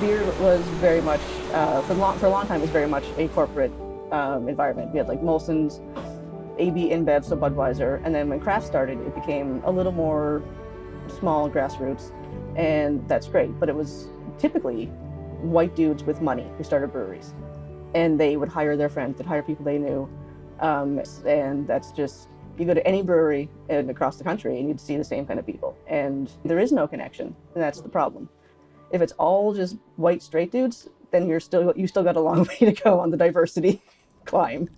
beer was very much, for a long time, was very much a corporate environment. We had like Molson's, AB InBev, so Budweiser, and then when craft started, it became a little more small grassroots, and that's great. But it was typically white dudes with money who started breweries, and they would hire their friends, they'd hire people they knew, and that's just, you go to any brewery across the country and you'd see the same kind of people, and there is no connection, and that's the problem. If it's all just white straight dudes, then you still got a long way to go on the diversity climb.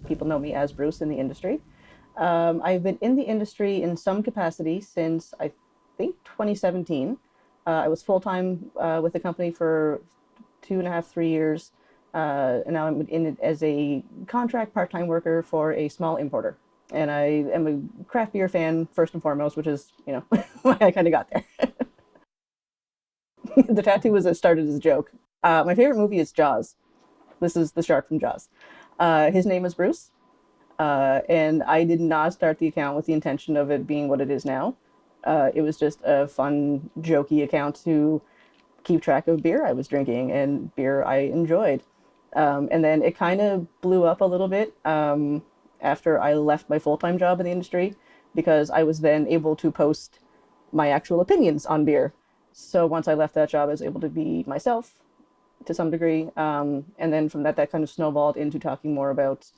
People know me as Bruce in the industry. I've been in the industry in some capacity since I think 2017. I was full time with the company for 2.5, 3 years, and now I'm in it as a contract part-time worker for a small importer. And I am a craft beer fan first and foremost, which is, why I kind of got there. The tattoo started as a joke. My favorite movie is Jaws. This is the shark from Jaws. His name is Bruce, and I did not start the account with the intention of it being what it is now. It was just a fun, jokey account to keep track of beer I was drinking and beer I enjoyed. And then it kind of blew up a little bit after I left my full-time job in the industry, because I was then able to post my actual opinions on beer. So once I left that job, I was able to be myself to some degree. And then from that kind of snowballed into talking more about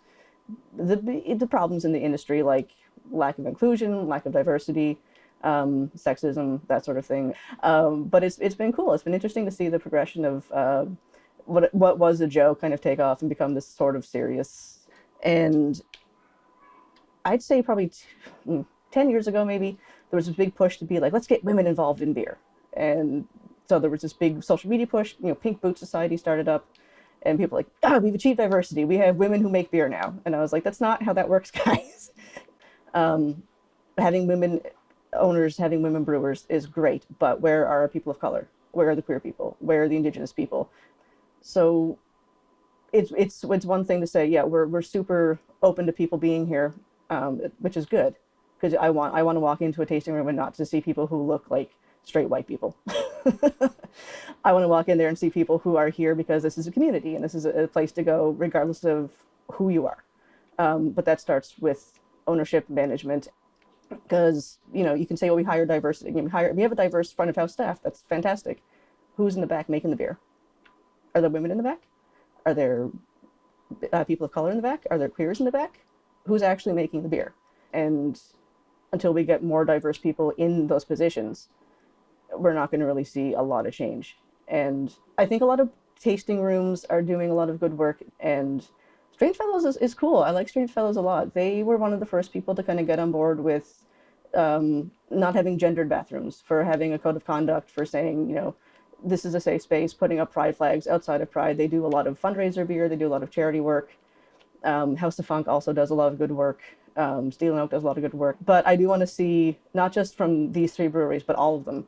the problems in the industry, like lack of inclusion, lack of diversity, sexism, that sort of thing. But it's been cool. It's been interesting to see the progression of what was a joke kind of take off and become this sort of serious. And I'd say probably 10 years ago, maybe, there was a big push to be like, let's get women involved in beer. And so there was this big social media push. Pink Boot Society started up, and people were like, we've achieved diversity. We have women who make beer now. And I was like, that's not how that works, guys. Having women owners, having women brewers is great, but where are our people of color? Where are the queer people? Where are the indigenous people? So it's one thing to say, yeah, we're super open to people being here, which is good, because I want to walk into a tasting room and not to see people who look like straight white people. I want to walk in there and see people who are here because this is a community and this is a place to go regardless of who you are. But that starts with ownership, management, because you can say, well, we hire diversity. We have a diverse front of house staff. That's fantastic. Who's in the back making the beer? Are there women in the back? Are there people of color in the back? Are there queers in the back? Who's actually making the beer? And until we get more diverse people in those positions, we're not going to really see a lot of change. And I think a lot of tasting rooms are doing a lot of good work, and Strange Fellows is cool. I like Strange Fellows a lot. They were one of the first people to kind of get on board with not having gendered bathrooms, for having a code of conduct, for saying, this is a safe space, putting up pride flags outside of Pride. They do a lot of fundraiser beer. They do a lot of charity work. House of Funk also does a lot of good work. Steel and Oak does a lot of good work. But I do want to see, not just from these three breweries, but all of them.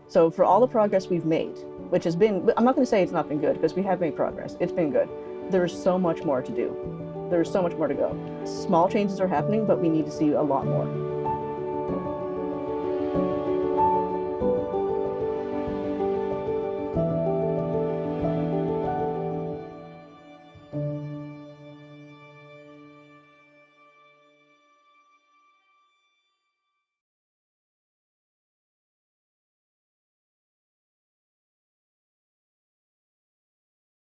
So for all the progress we've made, which has been, I'm not going to say it's not been good, because we have made progress. It's been good. There's so much more to do. There's so much more to go. Small changes are happening, but we need to see a lot more.